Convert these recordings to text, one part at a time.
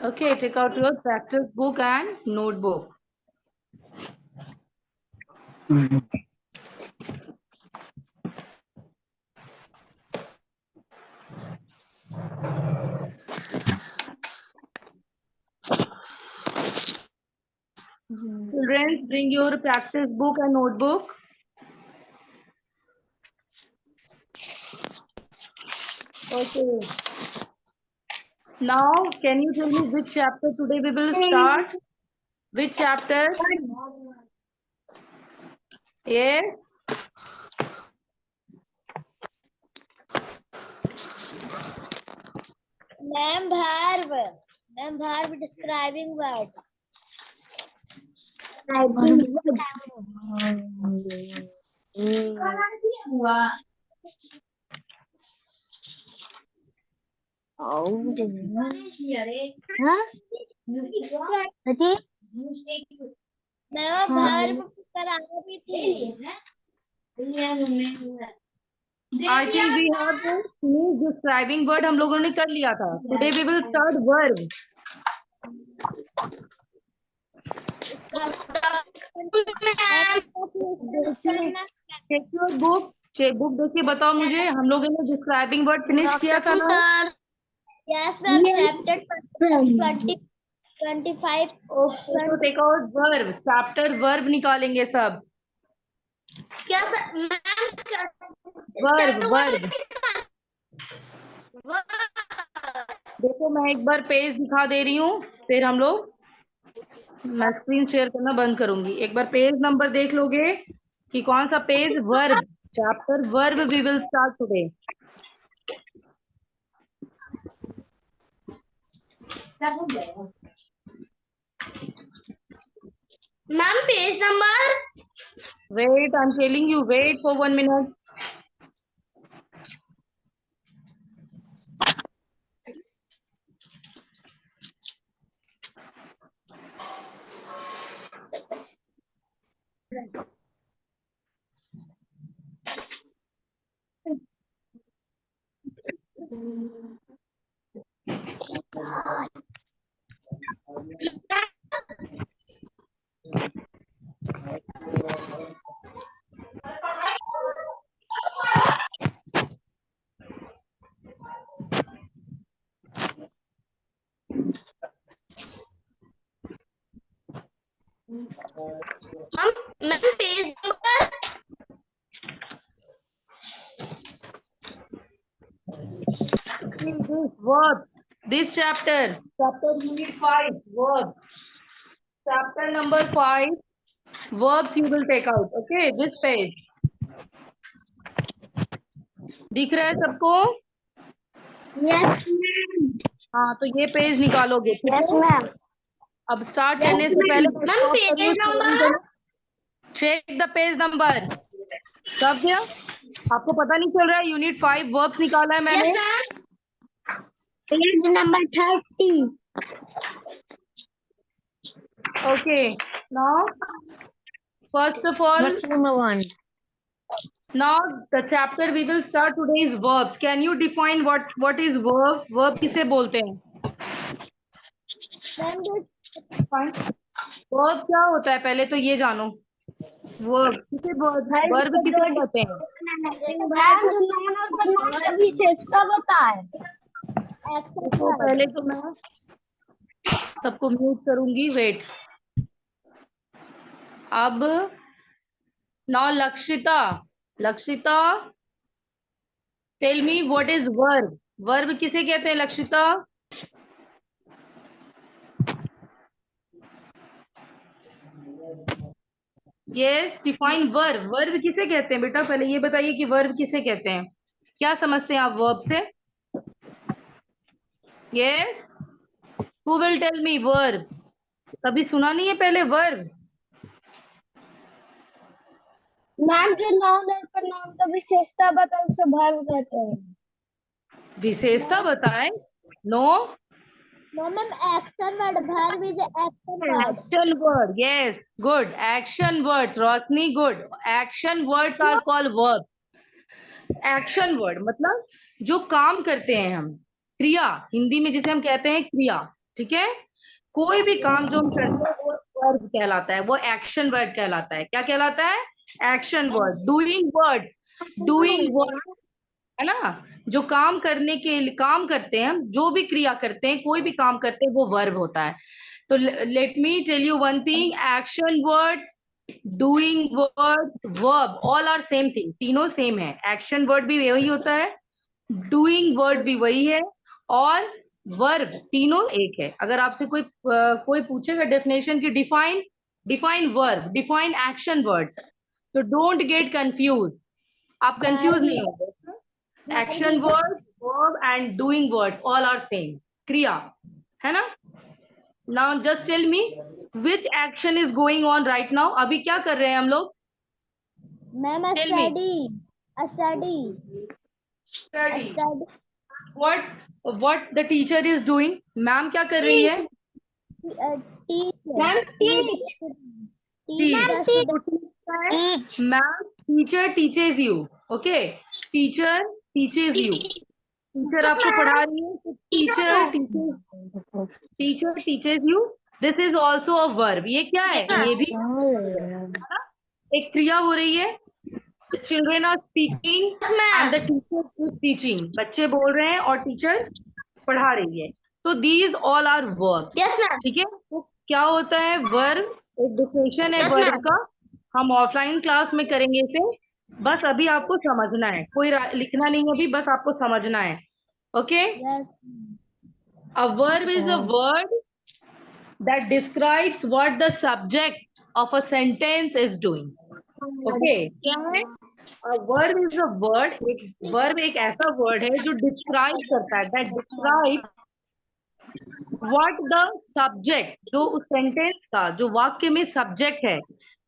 Okay, take out your practice book and notebook. Children, bring your practice book and notebook. Okay. Now, can you tell me which chapter today we will start? Which chapter? Yes. Ma'am, verb describing word. Ma'am verb कराना भी थी. I think we have finished describing word हम लोगों ने कर लिया था. Today we will start verb. Check your book. Book देखिए बताओ मुझे हम लोगों ने डिस्क्राइबिंग वर्ड फिनिश किया था ना? Yes, ma'am. Chapter 25. तो take out verb. Chapter verb निकालेंगे सब. क्या वर्ब वर्ब. देखो मैं एक बार पेज दिखा दे रही हूँ फिर हम लोग मैं स्क्रीन शेयर करना बंद करूंगी. एक बार पेज नंबर देख लोगे कि कौन सा page? Verb. Chapter verb we will start today. Ma'am page number. Wait I am telling you. Wait for 1 minute. Ma'am page number. Verbs. This chapter unit 5 verbs. Chapter number 5 verbs you will take out. Okay, this page. दिख रहा है सबको? Yes, हाँ तो ये page निकालोगे. ठीक है? ma'am. अब स्टार्ट करने से पहले ma'am page number. Check the page number. सब दिया? आपको पता नहीं चल रहा है? यूनिट 5 वर्ब्स निकाला है मैंने. Page number 30. Okay. Now, first of all, Number 1. now the chapter we will start today is verbs. Can you define what is verb? Verb किसे बोलते हैं? Verb क्या होता है पहले तो ये जानो. Verb किसे verb किसे कहते हैं? विशेषता बताए. तो पहले तो मैं सबको म्यूट करूंगी. वेट. अब now Lakshita tell me what is verb. Verb किसे कहते हैं Lakshita? Yes define verb. Verb किसे कहते हैं बेटा? पहले ये बताइए कि वर्ब किसे कहते हैं. क्या समझते हैं आप वर्ब से? Yes who will tell me verb. कभी सुना नहीं है पहले वर्ब? मैम जो नाउन और प्रोनाउन का विशेषता बताओ उसे वर्ब कहते हैं. विशेषता बताए? No. No, ma'am, action word. Verb is action word. Action word. Yes, good. Action words. Roshni good. Action words are called verb. Action word मतलब जो काम करते हैं हम. क्रिया. हिंदी में जिसे हम कहते हैं क्रिया. ठीक है। कोई भी काम जो हम करते हैं वो वर्ब कहलाता है, वो एक्शन वर्ड कहलाता है। क्या कहलाता है? Action word, doing word, doing word, है ना। जो काम करने के लिए काम करते हैं हम, जो भी क्रिया करते हैं, कोई भी काम करते हैं, वो वर्ब होता है। तो let me tell you one thing, action words, doing words, verb, all are same thing, तीनों सेम है। एक्शन वर्ड भी वही होता है, डूइंग वर्ड भी वही है, और वर्ब, तीनों एक है। अगर आपसे कोई पूछेगा डेफिनेशन की, define, define verb, define action words, तो डोंट गेट कंफ्यूज, आप कंफ्यूज नहीं होंगे। Action word, verb and doing words all are same, क्रिया, है ना। Now just tell me which action is going on right now, अभी क्या कर रहे हैं हम लोग? Ma'am tell me. Study study. what the teacher is doing, ma'am क्या कर रही है? Ma'am teach. Ma'am teacher teaches you, okay, teacher teaches you, teacher आपको पढ़ा रही है, तो teacher teaches you, this is also a verb. ये क्या है? ये भी एक क्रिया हो रही है। Children are speaking and the teacher is teaching, बच्चे बोल रहे हैं और टीचर पढ़ा रही है, तो दीज ऑल आर वर्ब। ठीक है। तो क्या होता है वर्ब? एक डिफिनेशन है वर्ब का, हम ऑफलाइन क्लास में करेंगे इसे, बस अभी आपको समझना है, कोई लिखना नहीं है अभी, बस आपको समझना है। Okay. A verb is a word that describes what the subject of a sentence is doing. Okay, क्या है? A verb is a word, एक verb एक ऐसा word है जो describe करता है, that describe what the subject, जो उस sentence का, जो वाक्य में subject है,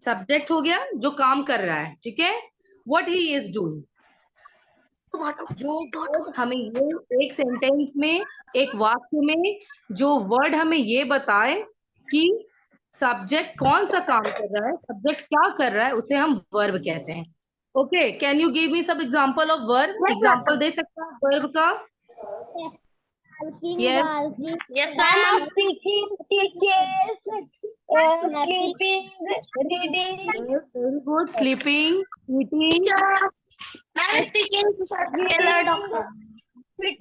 subject हो गया जो काम कर रहा है, ठीक है, what he is doing, जो word हमें ये एक सेंटेंस में, एक वाक्य में जो वर्ड हमें ये बताए कि सब्जेक्ट कौन सा काम कर रहा है, सब्जेक्ट क्या कर रहा है, उसे हम वर्ब कहते हैं। Okay, can you give me सब एग्जांपल ऑफ वर्ब? एग्जांपल दे सकता है वर्ब का? Yes, ma'am. Speaking, teachers, sleeping, reading. Very good, sleeping, eating, Ma'am, speaking, Taylor doctor.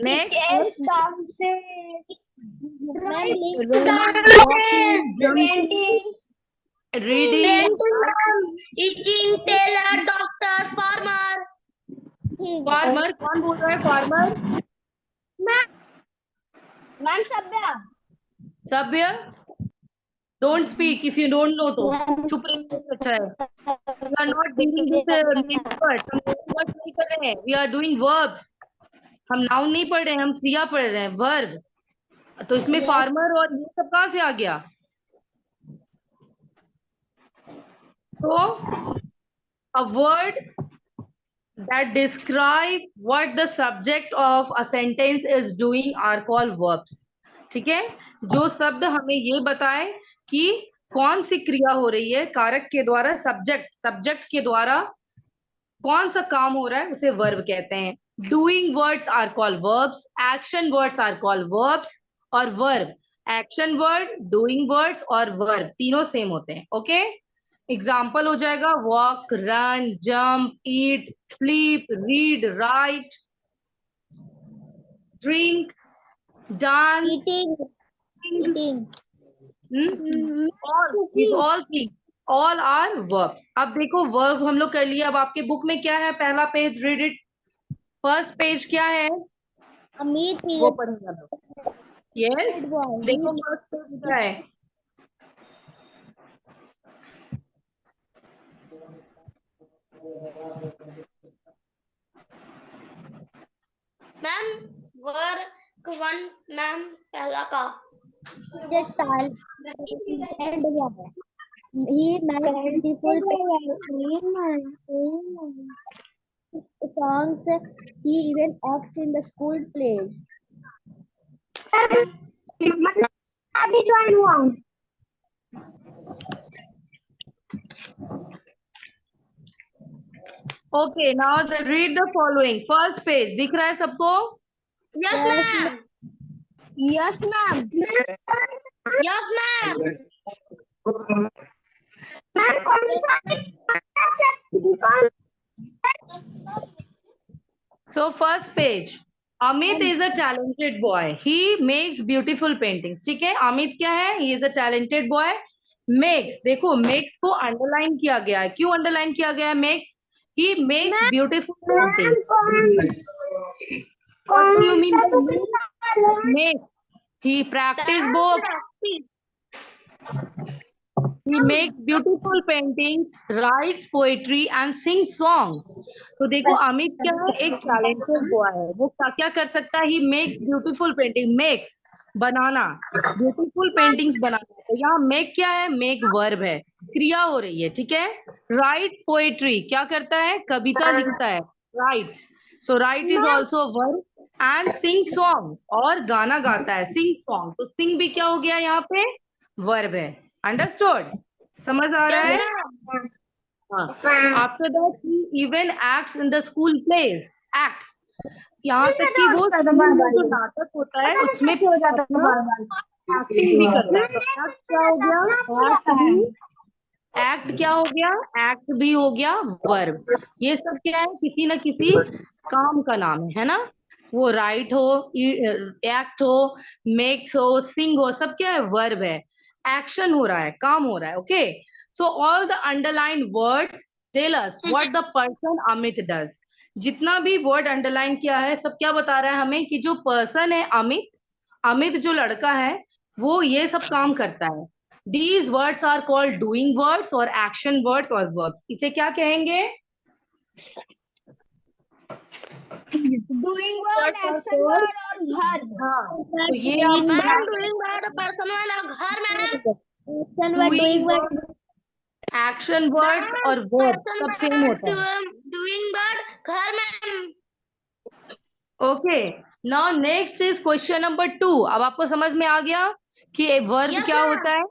Next, Dances, jumping, reading, teaching, tailor, doctor, farmer. Farmer, कौन बोल रहा है farmer? Ma'am, Sabya. Sabhya, don't speak if you don't know, तो चुप रहने से अच्छा है। We are not doing this word, हम वर्ड नहीं कर रहे हैं, वी आर डूइंग वर्ब्स, हम नाउन नहीं पढ़ रहे हैं, हम क्रिया पढ़ रहे हैं, वर्ब। तो इसमें फार्मर और ये सब कहाँ से आ गया? तो a word that describe what the subject of a sentence is doing are called verbs. ठीक है, जो शब्द हमें ये बताए कि कौन सी क्रिया हो रही है कारक के द्वारा, सब्जेक्ट के द्वारा कौन सा काम हो रहा है, उसे वर्ब कहते हैं। Doing words are called verbs, action words are called verbs, और verb, action word, doing words और वर्ब तीनों सेम होते हैं। ओके, एग्जाम्पल हो जाएगा walk, run, jump, eat, sleep, read, write, drink, dance, Eating. all are verbs। अब देखो verb हम लोग कर लिया, अब आपके बुक में क्या है? पहला page, read it. First page क्या है वो पढ़ेगा लोग। यस, देखो फर्स्ट पेज क्या है? मैम वर्क वन मैम पहला का he made beautiful songs. He even acts in the school plays. Okay, now read the following. First page दिख रहा है सबको? Yes, ma'am. Yes, ma'am. Yes, ma'am. So first page. Amit is a talented boy. He makes beautiful paintings. ठीक है, अमित क्या है? He is a talented boy. Makes, देखो makes को अंडरलाइन किया गया है. क्यों अंडरलाइन किया गया है makes? He makes beautiful paintings. What do you mean by make? He practice books. He makes beautiful paintings, writes poetry and sings song. तो देखो अमित क्या है? एक टैलेंटेड बॉय है. वो क्या क्या कर सकता है? He makes beautiful painting. Makes banana, beautiful paintings बनाना. तो यहाँ make क्या है? Make verb है, क्रिया हो रही है. ठीक है. Write poetry क्या करता है? कविता लिखता है. Writes. So write is also a verb. And sing song और गाना गाता है. Sing song. तो sing भी क्या हो गया यहाँ पे? Verb है. Understood? समझ आ रहा है? After that, he even acts in the school plays. Acts. यहाँ तक कि वो जो नाटक होता है उसमें एक्टिंग भी करता है. एक्ट क्या हो गया? एक्ट क्या हो गया? एक्ट भी हो गया वर्ब. ये सब क्या है? किसी न किसी काम का नाम है ना. वो राइट हो, एक्ट हो, मेक्स हो, सिंग हो, सब क्या है? वर्ब है. एक्शन हो रहा है, काम हो रहा है. Okay. So all the underline words tell us what the person Amit does. जितना भी वर्ड अंडरलाइन किया है सब क्या बता रहा है हमें? कि जो पर्सन है अमित, अमित जो लड़का है वो ये सब काम करता है. These words are called doing words or action words or verbs. इसे क्या कहेंगे? Doing word, action word और verb. हाँ, तो ये आप doing word, person वाला घर में doing word, action words और verbs सब सेम होता है. doing word घर में. Okay. Now next is question number 2. अब आपको समझ में आ गया कि वर्ब क्या होता है.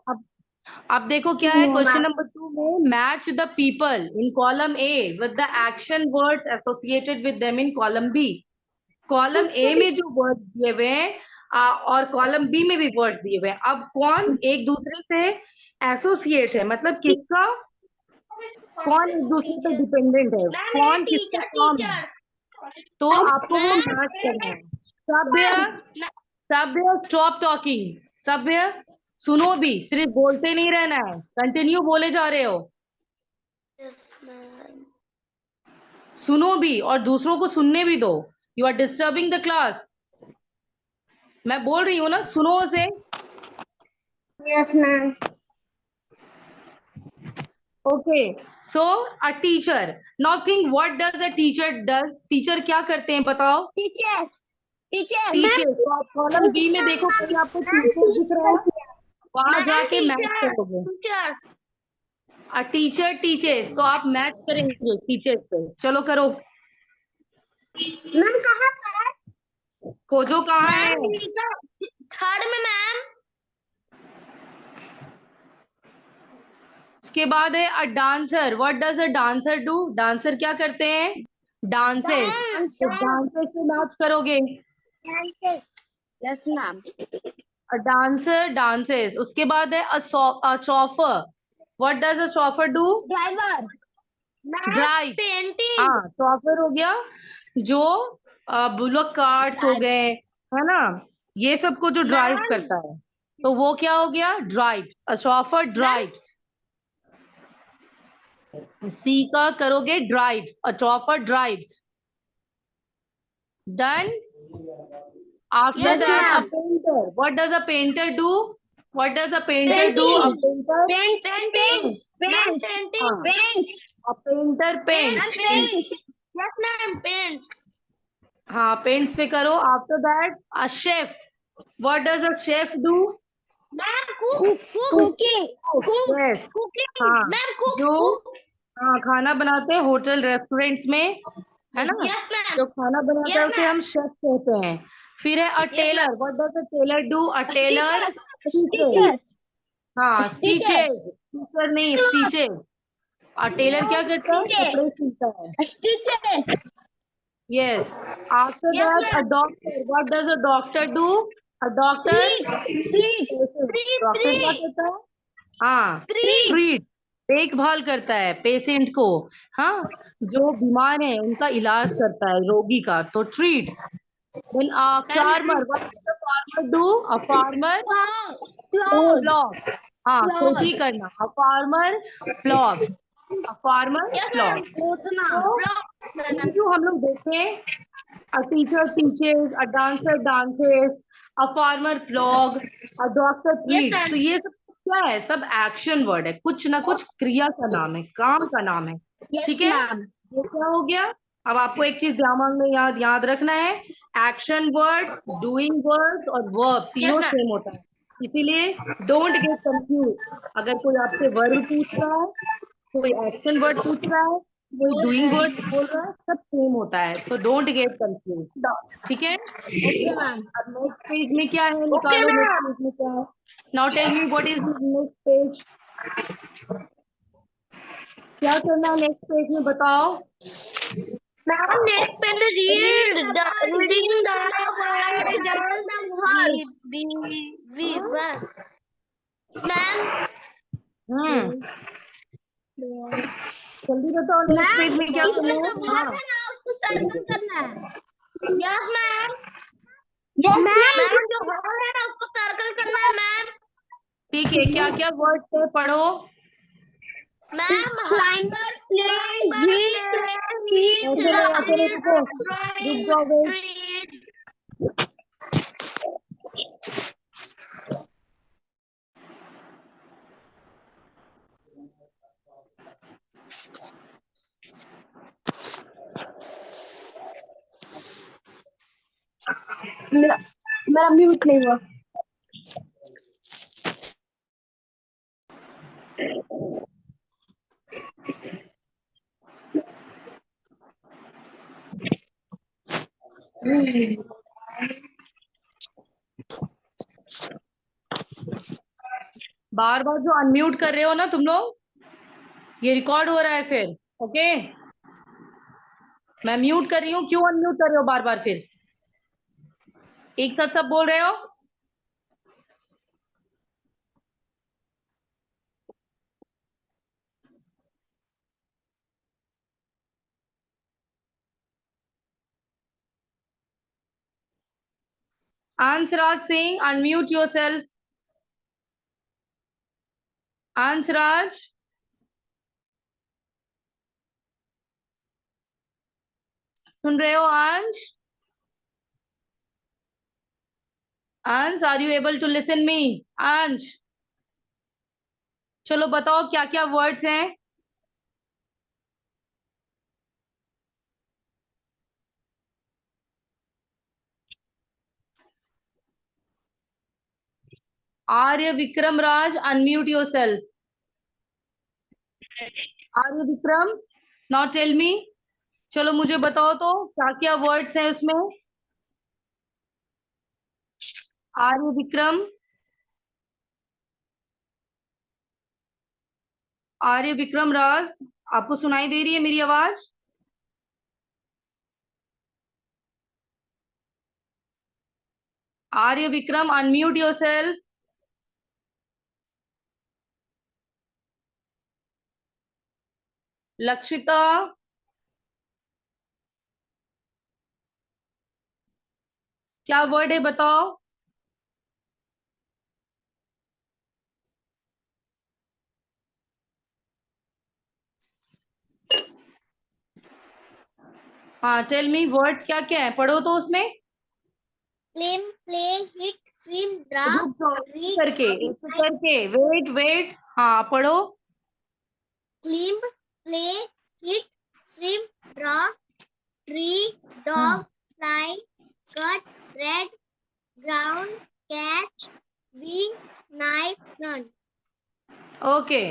अब देखो क्या है क्वेश्चन नंबर 2 में. Match the people in column A with the action words associated with them in column B. Column A में जो वर्ड दिए हुए हैं और कॉलम बी में भी वर्ड्स दिए हुए हैं. अब कौन एक दूसरे से एसोसिएट है, मतलब किसका कौन एक दूसरे पे डिपेंडेंट है, कौन किसका काम है, तो आपको वो मैच करना है. सभ्य स्टॉप टॉकिंग. सभ्य सुनो भी, सिर्फ बोलते नहीं रहना है. कंटिन्यू बोले जा रहे हो. सुनो भी और दूसरों को सुनने भी दो. You are disturbing the class. मैं बोल रही हूँ ना, सुनो से. Yes, ma'am. Okay. So a teacher. Now think what does a teacher does. Teacher क्या करते हैं बताओ? Teachers. टीचर. तो आप कॉलम बी में देखो, कहीं आपको टीचर दिख रहा है, वहां जाके मैच करोगे. अ टीचर टीचर्स, तो आप मैच करेंगे टीचर्स पे. चलो करो. मैम कहाँ पर? खोजो कहाँ है. थर्ड में मैम. इसके बाद है a dancer. What does a dancer do. Dancer क्या करते हैं? डांसेस. तो डांसेस से मैच करोगे. Yes, ma'am. A dancer dances. उसके बाद है a chauffeur. What does a chauffeur do. Driver. Drive. Painting. हाँ, चॉफर हो गया जो बुलक कार्ट्स हो गए, है ना, ये सब को जो ड्राइव करता है, तो वो क्या हो गया? ड्राइव. अ चॉफर ड्राइव्स. सी का करोगे drives. A chauffeur drives. Done. After Yes, that, a ma'am. painter. What does a painter do? What does a painter do? A painter Paints. A painter paints. Yes, ma'am. Paints. हाँ, paints पे करो. After that, a chef. What does a chef do? Ma'am, cooking. Yes. Cooking. हाँ, Ma'am, cook. जो हाँ खाना बनाते हैं hotel restaurants में, है ना, Yes, ma'am. जो खाना बनाता है उसे हम शेफ कहते हैं. फिर है a tailor. What does a tailor do. A tailor Stitches. हाँ स्टिचेस. टीचर नहीं, स्टिचेस. अ टेलर क्या करता है? कपड़े सिलता है. Stitches. Yes. After that a doctor. What does a doctor do. Doctor treat doctor क्या करता है? हाँ, ट्रीट, देखभाल करता है पेशेंट को। हाँ, जो बीमार है उनका इलाज करता है, रोगी का, तो treat. Then farmer, what does the farmer do? A farmer clause plough, हाँ, खेती क्लॉज करना। A farmer plough, a farmer plough. खोदना तो ये जो हम लोग देखें, a teacher teaches, a dancer dances, a farmer plog, a doctor treats, तो ये सब क्या है? सब एक्शन वर्ड है, कुछ ना कुछ क्रिया का नाम है, काम का नाम है। यस ठीक है, मैम ये क्या हो गया? अब आपको एक चीज दिमाग में याद याद रखना है, एक्शन वर्ड्स, डूइंग वर्ड्स और वर्ब तीनों सेम होता है, इसीलिए डोंट गेट कंफ्यूज। अगर कोई आपसे वर्ब पूछ रहा है, कोई एक्शन वर्ड पूछ रहा है, कोई डूइंग वर्ड बोल रहा है, सब सेम होता है, सो डोंट गेट कंफ्यूज। ठीक है, ओके मैम अब नेक्स्ट पेज में क्या है, निकालो नेक्स्ट पेज में क्या है। Now tell me what is next page, क्या करना है नेक्स्ट पेज में, बताओ। Ma'am next pen read the reading the words down the words B one ma'am जल्दी बताओ नेक्स्ट पेज में क्या करना इसमें है। जो वर्ड हाँ, है ना उसको सर्कल करना है यस मैम यस मैम जो वर्ड है ना उसको सर्कल करना है मैम ठीक है, क्या क्या वर्ड है, पढ़ो। Ma'am climber plane heat heat ऐसे नहीं, ऐसे नहीं, रुको, रुक ड्राइंग जाओ, वेट। ट्रीट मेरा म्यूट नहीं हुआ बार बार जो अनम्यूट कर रहे हो ना तुम लोग, ये रिकॉर्ड हो रहा है फिर। ओके, मैं म्यूट कर रही हूँ, क्यों अनम्यूट कर रहे हो बार बार फिर? एक साथ सब बोल रहे हो? Ansraj Singh, unmute yourself. Ansraj, सुन रहे हो Ansh? Ansh, are you able to listen me? Ansh, चलो बताओ क्या क्या वर्ड्स हैं। Arya Vikram Raj, unmute yourself. Arya Vikram, now tell me, चलो मुझे बताओ तो क्या क्या वर्ड्स हैं उसमें। आर्य विक्रम, आर्य विक्रम राज, आपको सुनाई दे रही है मेरी आवाज? आर्य विक्रम, अनम्यूट योरसेल्फ। लक्षिता, क्या वर्ड है बताओ। हाँ, टेल मी वर्ड्स क्या क्या है, पढ़ो तो उसमें। Climb play hit swim draw रुक जाओ, रीड एक करके, वेट वेट, हाँ पढ़ो। Climb play hit swim draw tree dog fly cut red ground catch wings knife run okay,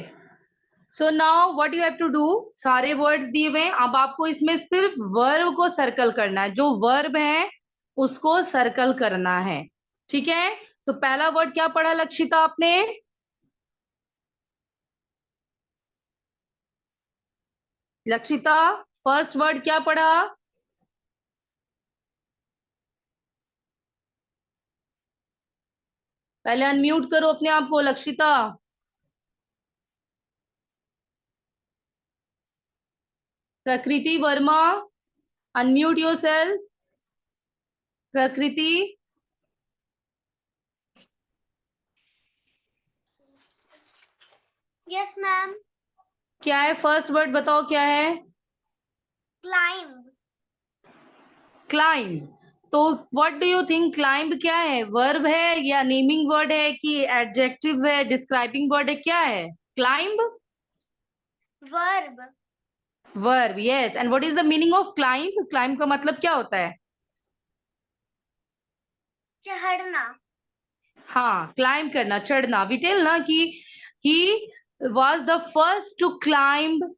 so now what you have to do, सारे words दिए हुए हैं, अब आपको इसमें सिर्फ वर्ब को सर्कल करना है, जो वर्ब है उसको सर्कल करना है। ठीक है, तो पहला वर्ड क्या पढ़ा लक्षिता आपने? लक्षिता, फर्स्ट वर्ड क्या पढ़ा? पहले अनम्यूट करो अपने आप को, लक्षिता। प्रकृति वर्मा, अनम्यूट योरसेल्फ। प्रकृति। Yes ma'am. क्या है फर्स्ट वर्ड, बताओ क्या है? क्लाइंब। क्लाइंब। तो what do you think, climb क्या है? वर्ब है या नेमिंग वर्ड है कि एडजेक्टिव है, डिस्क्राइबिंग वर्ड है, क्या है climb? Verb. Verb, yes. And what is the meaning of climb? Climb का मतलब क्या होता है? चढ़ना। हाँ, क्लाइंब करना, चढ़ना। वी टेल ना कि he was the first to climb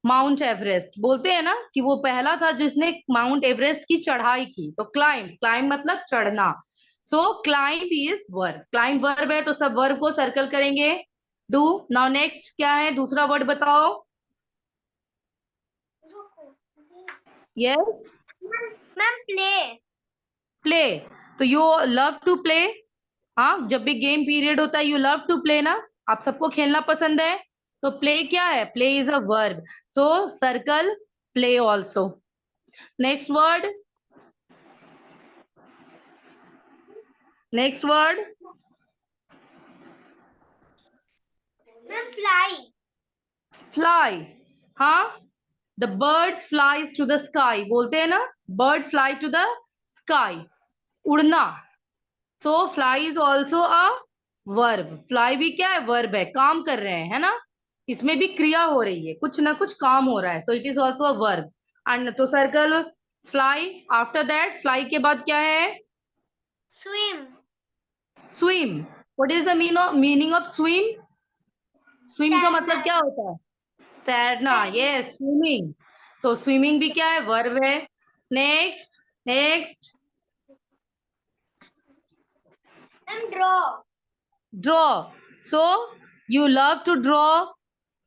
Mount Everest. बोलते हैं ना कि वो पहला था जिसने माउंट एवरेस्ट की चढ़ाई की। तो क्लाइंब, क्लाइंब मतलब चढ़ना। So climb is verb. Climb verb है तो सब वर्ब को सर्कल करेंगे। डू। नाउ नेक्स्ट क्या है, दूसरा वर्ड बताओ। यस। Ma'am play. प्ले। तो यू लव टू प्ले। हाँ, जब भी गेम पीरियड होता है यू लव टू प्ले ना। आप सबको खेलना पसंद है। तो प्ले क्या है? Play is a verb. So circle play also. Next word. Next word. Ma'am fly. Fly. हाँ, the birds flies to the sky. बोलते हैं ना, bird fly to the sky, उड़ना। So fly is also a verb. Fly भी क्या है? Verb है, काम कर रहे हैं, है ना। इसमें भी क्रिया हो रही है, कुछ ना कुछ काम हो रहा है। So it is also a verb. And तो circle fly. After that fly के बाद क्या है? Swim. Swim. What is the meaning of swim? Swim का तैरना। मतलब क्या होता है? तैरना, ये स्विमिंग। तो स्विमिंग भी क्या है? वर्ब है। Next. Next. Ma'am draw. Draw. So you love to draw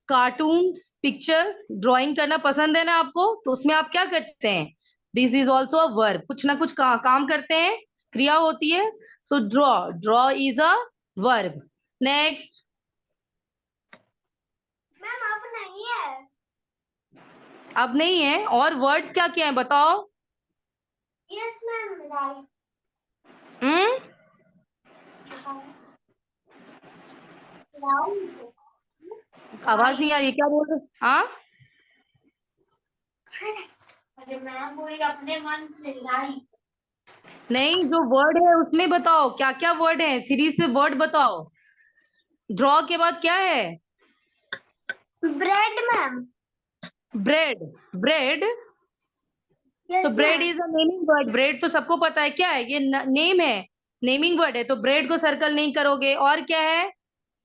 cartoons, pictures. Drawing करना पसंद है ना आपको, तो उसमें आप क्या करते हैं? This is also a verb. कुछ ना कुछ काम करते हैं, क्रिया होती है। So draw, draw is a verb. Next. Ma'am अब नहीं है। अब नहीं है, और वर्ड्स क्या क्या है बताओ। Yes ma'am right. हम्म। आवाज नहीं आ रही, क्या बोल रहे? हाँ, अरे मैम बोली अपने मन से राइट। नहीं, जो वर्ड है उसमें बताओ क्या क्या वर्ड है, सीरीज से वर्ड बताओ। ड्रॉ के बाद क्या है? Bread ma'am. ब्रेड। ब्रेड। तो yes bread ma'am. Is a naming word. Bread तो सबको पता है, क्या है ये? नेम है, नेमिंग वर्ड है। तो ब्रेड को सर्कल नहीं करोगे। और क्या है?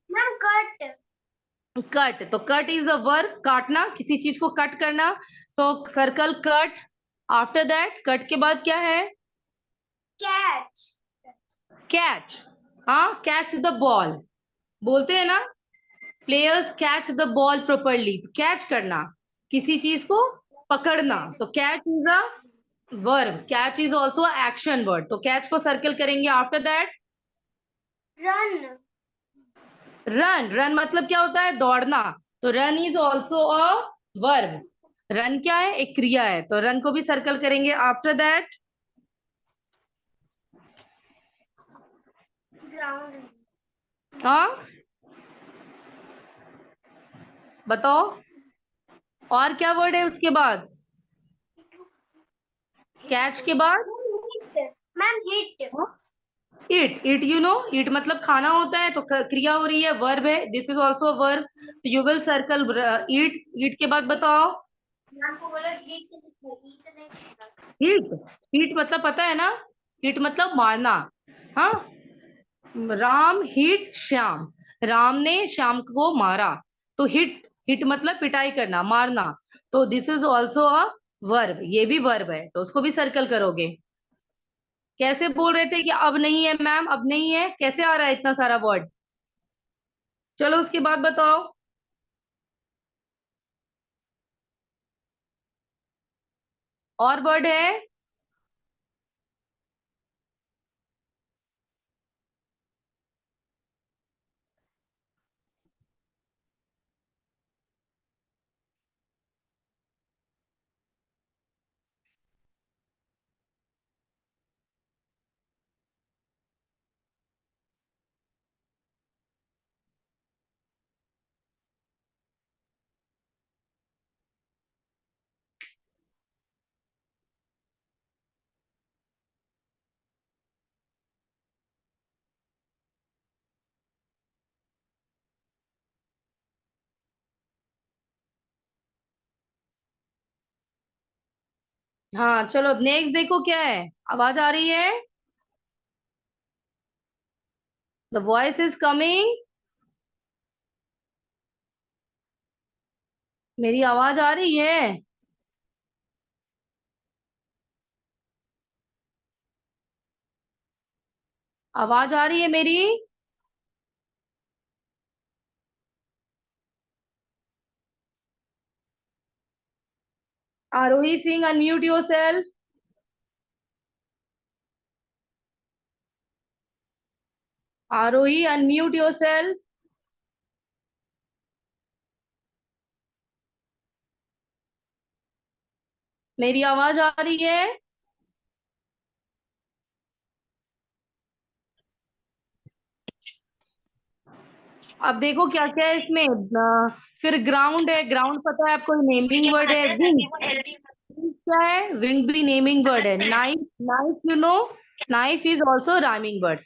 Ma'am cut. कट। तो कट इज अ वर्ब, काटना, किसी चीज को कट करना। तो circle cut. After that, cut के बाद क्या है? कैच। कैच। हाँ, कैच द बॉल। बोलते हैं ना, players catch the ball properly. Catch करना, किसी चीज को पकड़ना। तो catch is a verb. Catch is also action word. तो कैच को सर्कल करेंगे। After that run. Run. Run मतलब क्या होता है? दौड़ना। तो run is also a verb. Run क्या है? एक क्रिया है। तो रन को भी सर्कल करेंगे। After that ground. हाँ, बताओ और क्या वर्ड है उसके बाद? कैच के बाद ma'am hit. Eat. Eat, you know, eat मतलब खाना होता है। तो क्रिया हो रही है, वर्ब है। This is also verb. तो यू विल सर्कल ईट। ईट के बाद बताओ मैम को बोलो हिट। हिट नहीं। हीट। हीट मतलब पता है ना, हीट मतलब मारना। हाँ, राम हिट श्याम। राम ने श्याम को मारा। तो हिट, हिट मतलब पिटाई करना, मारना। तो this is also a verb. ये भी वर्ब है, तो उसको भी सर्कल करोगे। कैसे बोल रहे थे कि अब नहीं है मैम, अब नहीं है? कैसे आ रहा है इतना सारा वर्ड? चलो उसके बाद बताओ। और वर्ड है? हाँ चलो नेक्स्ट देखो क्या है, आवाज आ रही है? The voice is coming. मेरी आवाज आ रही है? आवाज आ रही है मेरी? आरोही सिंह, अनम्यूट योरसेल्फ। आरोही, अनम्यूट योरसेल्फ। मेरी आवाज आ रही है? अब देखो क्या क्या है इसमें। फिर ग्राउंड है, ग्राउंड पता है आपको, नेमिंग वर्ड है। विंग, क्या है? विंग भी नेमिंग वर्ड है। Knife, knife you know, knife is also rhyming word.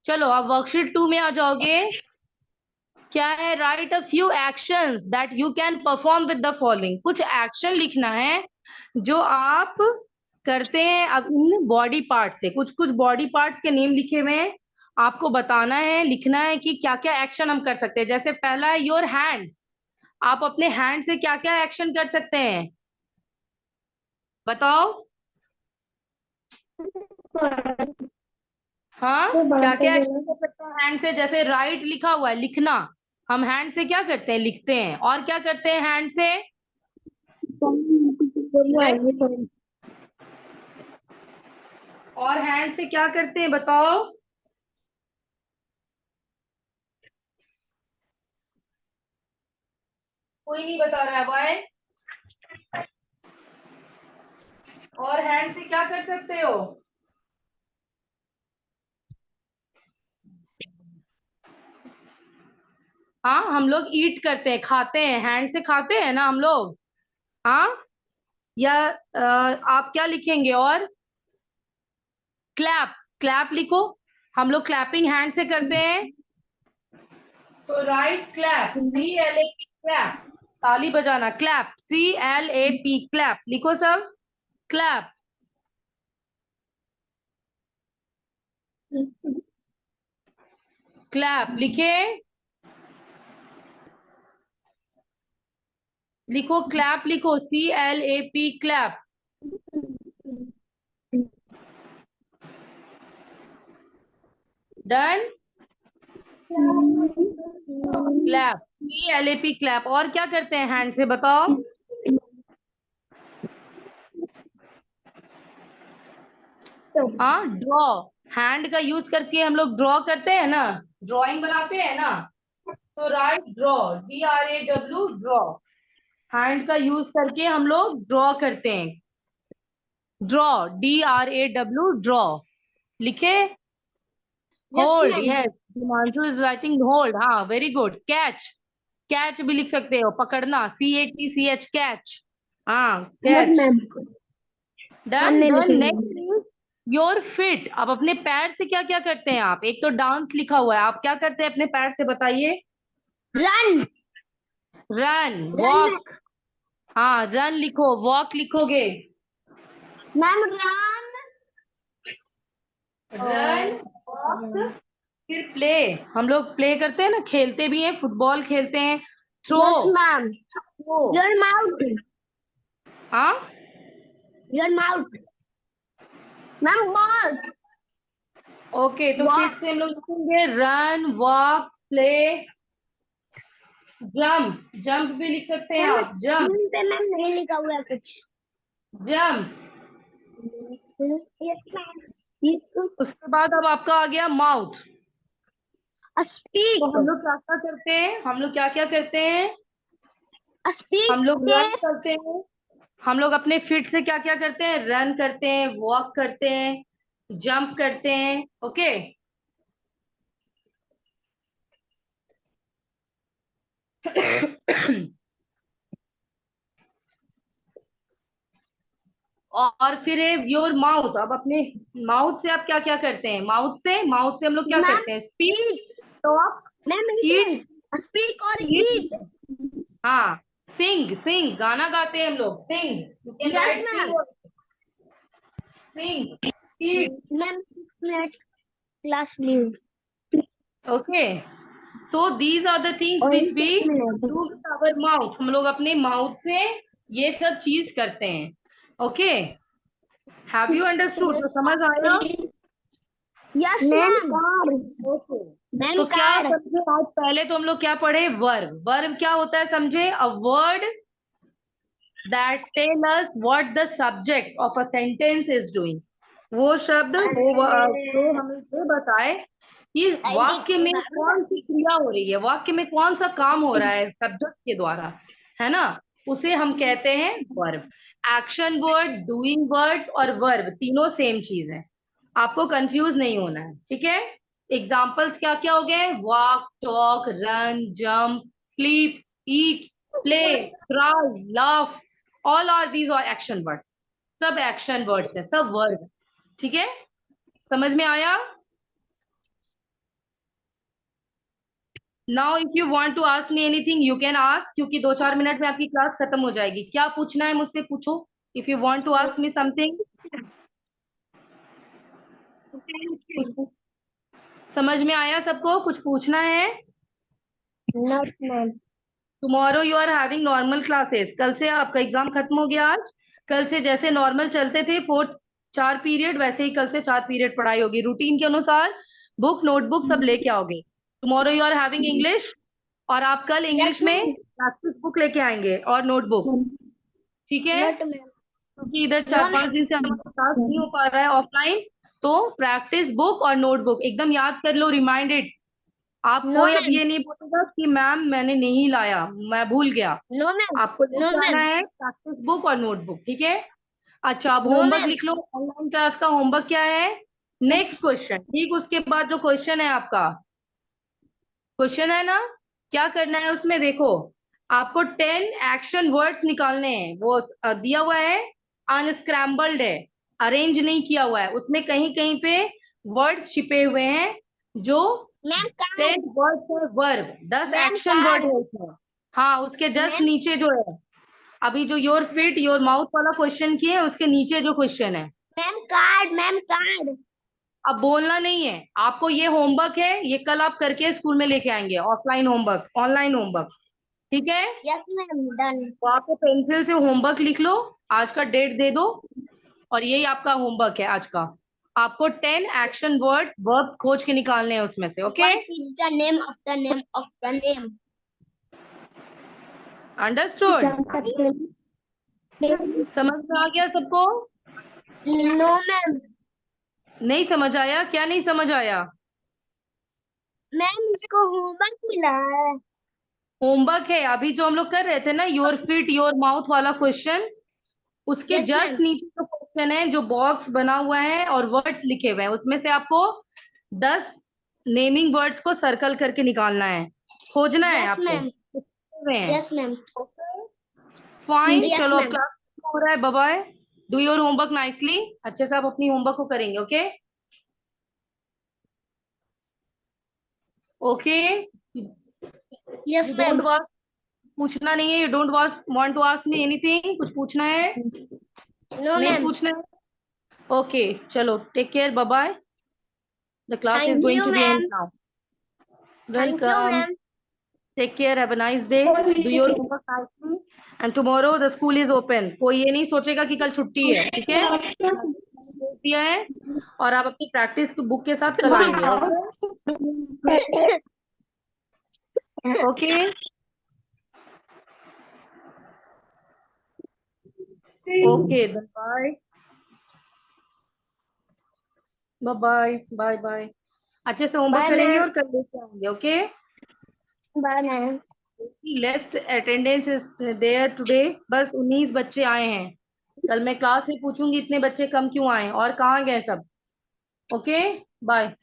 चलो अब वर्कशीट 2 में आ जाओगे। क्या है? Right a few actions that you can perform with the following. कुछ एक्शन लिखना है जो आप करते हैं अब इन बॉडी पार्ट से। कुछ कुछ बॉडी पार्ट्स के नेम लिखे हुए हैं, आपको बताना है, लिखना है कि क्या क्या एक्शन हम कर सकते हैं। जैसे पहला है योर हैंड्स। आप अपने हैंड से क्या क्या एक्शन कर सकते हैं, बताओ। हाँ, क्या क्या एक्शन कर सकते हैं हैंड से? जैसे राइट लिखा हुआ है, लिखना। हम हैंड से क्या करते हैं? लिखते हैं। और क्या करते हैं हैंड से? और हैंड से क्या करते हैं बताओ? कोई नहीं बता रहा है, वाई? और हैंड से क्या कर सकते हो? हाँ, हम लोग ईट करते हैं, खाते हैं, हैंड से खाते हैं ना हम लोग। हाँ, या आप क्या लिखेंगे? और क्लैप, क्लैप लिखो। हम लोग क्लैपिंग हैंड से करते हैं। तो राइट क्लैप, CLAP क्लैप, ताली बजाना। क्लैप, CLAP क्लैप लिखो सब। क्लैप, क्लैप लिखे? लिखो क्लैप, लिखो CLAP clap. Done. Clap, CLAP clap. और क्या करते हैं हैंड से बताओ? हाँ, ड्रॉ। हैंड का यूज करके हम लोग ड्रॉ करते हैं ना, ड्राइंग बनाते हैं ना। तो right draw, DRAW draw. Hand का यूज करके हम लोग ड्रॉ करते हैं। ड्रॉ, DRAW ड्रॉ लिखे? Yes hold, ma'am. Yes, Himanshu is writing hold. हाँ वेरी गुड। कैच, कैच भी लिख सकते हो, पकड़ना, CHECH कैच। हाँ यस कैच। मैम। हम डन। नहीं देन लिखेंगे। Next, your fit. अब अपने पैर से क्या क्या करते हैं आप? एक तो डांस लिखा हुआ है, आप क्या करते हैं अपने पैर से बताइए? Run. Run, run ma'am. Walk. हाँ रन लिखो, वॉक लिखोगे? Ma'am run. रन, वॉक, फिर प्ले। हम लोग प्ले करते हैं ना, खेलते भी हैं, फुटबॉल खेलते हैं। Throw, yes ma'am. Throw. Your mouth. हाँ, your mouth. Ma'am ball. Okay, तो फिर वॉक। से हम लोग लिखेंगे run, walk, play, jump. Jump भी लिख सकते हैं मैम आप, जंप, स्क्रीन पे मैम नहीं लिखा हुआ है कुछ। जंप। Yes ma'am. उसके बाद अब आपका आ गया माउथ। तो स्पीक। हम लोग क्या क्या करते हैं? हम लोग क्या क्या करते हैं? हम स्पीक लोग रन केस। करते हैं। हम लोग अपने फिट से क्या क्या करते हैं? रन करते हैं, वॉक करते हैं, जंप करते हैं। ओके। और फिर है योर माउथ। अब अपने माउथ से आप क्या क्या करते हैं? माउथ से हम लोग क्या मैम करते हैं? स्पीक, ईट। टॉक, मैम ईट, ईटिंग। स्पीक और ईट। ईट। हाँ, सिंग, सिंग गाना गाते हैं हम लोग, sing. You can yes right ma'am. Sing. Sing. Eat. Ma'am 6 minute class leave Okay. So these are the things और which we 6 minute do with our mouth. हम लोग अपने माउथ से ये सब चीज करते हैं. Okay. Have you understood? तो समझ आया? Yes ma'am Okay. मैम तो क्या कार्ड समझे आज? पहले तो हम लोग क्या पढ़े? वर्ब. वर्ब क्या होता है समझे? A word that tell us what the subject of a sentence is doing. वो शब्द जो हमें ये बताए कि वाक्य में कौन सी क्रिया हो रही है, वाक्य में कौन सा काम हो रहा है सब्जेक्ट के द्वारा, है ना, उसे हम कहते हैं verb. Action word, doing words और वर्ब तीनों सेम चीज है. आपको कंफ्यूज नहीं होना है, ठीक है. एग्जाम्पल्स क्या क्या हो गए? Walk, talk, run, jump, sleep, eat, play, cry, laugh, all are these are action words. सब एक्शन वर्ड्स है, सब वर्ब. ठीक है, समझ में आया? Now if you want to ask me anything you can ask, क्योंकि 2-4 मिनट में आपकी क्लास खत्म हो जाएगी. क्या पूछना है मुझसे पूछो. If you want to ask me something. समझ में आया सबको? कुछ पूछना है? Note ma'am tomorrow you are having normal classes. कल से आपका एग्जाम खत्म हो गया. आज कल से जैसे नॉर्मल चलते थे 4 पीरियड, वैसे ही कल से 4 पीरियड पढ़ाई होगी रूटीन के अनुसार. बुक, नोटबुक सब लेके आओगे. Tomorrow you are having English, और आप कल इंग्लिश में प्रैक्टिस बुक लेके आएंगे और नोटबुक. ठीक है, नोट मैम क्योंकि इधर 4-5 दिन से हमारा क्लास नहीं हो पा रहा है ऑफलाइन, तो प्रैक्टिस बुक और नोटबुक एकदम याद कर लो, रिमाइंडेड. आप नो कोई अब मैम ये नहीं बोलेगा कि मैम मैंने नहीं लाया, मैं भूल गया. नो मैम आपको नो लेके आना मैम है प्रैक्टिस बुक और नोटबुक. ठीक है. अच्छा, अब नो होमवर्क मैम लिख लो. ऑनलाइन क्लास का होमवर्क क्या है? Next question. ठीक, उसके बाद जो क्वेश्चन है आपका, क्वेश्चन है ना, क्या करना है उसमें देखो. आपको 10 एक्शन वर्ड्स निकालने हैं. वो दिया हुआ है, अनस्क्रैम्बल्ड है, अरेंज नहीं किया हुआ है. उसमें कहीं कहीं पे वर्ड्स छिपे हुए हैं जो मैम 10 वर्ड्स है verb, 10 ma'am action word card है उसमें. हाँ, उसके जस्ट मैम नीचे जो है, अभी जो योर फिट योर माउथ वाला क्वेश्चन किए हैं उसके नीचे जो क्वेश्चन है. मैम कार्ड अब बोलना नहीं है आपको. ये होमवर्क है, ये कल आप करके स्कूल में लेके आएंगे. Offline homework, online homework. ठीक है. यस मैम डन तो आप पेंसिल से होमवर्क लिख लो, आज का डेट दे दो, और यही आपका होमवर्क है आज का. आपको 10 एक्शन वर्ड्स वर्ब खोज के निकालने हैं उसमें से. Okay, what is the name of the name of the name understood? समझ में आ गया सबको? नो मैम नहीं समझ आया? क्या नहीं समझ आया? मैम इसको होमवर्क मिला है होमवर्क है अभी जो हम लोग कर रहे थे ना, योर फिट योर माउथ वाला क्वेश्चन, उसके यस मैम जस्ट नीचे जो क्वेश्चन है, जो बॉक्स बना हुआ है और वर्ड्स लिखे हुए हैं, उसमें से आपको 10 नेमिंग वर्ड्स को सर्कल करके निकालना है, खोजना है यस आपको. मैम हैं. यस मैम फाइन, यस चलो अब मैम क्लास हो रहा है. Bye bye. Do your homework nicely. अच्छे से आप अपनी होमवर्क को करेंगे. Okay okay. Yes you ma'am don't want, पूछना नहीं है. You don't want to ask me anything. कुछ पूछना है? नो नहीं मैम पूछना है. ओके, चलो take care. Bye bye. The class is thank going you to be end ma'am now. Thank you welcome. Ma'am Take care. Have a nice day. Do your homework nicely. And tomorrow the school is open. कोई ये नहीं सोचेगा कि कल छुट्टी है. ठीक है, भेज दिया है, और आप अपनी प्रैक्टिस की बुक के साथ कल आएंगे. Okay okay okay. Bye bye bye bye bye. अच्छे से होमवर्क बाय करेंगे मैम और कल लेके आएंगे. Okay. Bye ma'am least attendance is there today. बस 19 बच्चे आए हैं. कल मैं क्लास में पूछूंगी इतने बच्चे कम क्यों आए और कहाँ गए सब. Okay bye.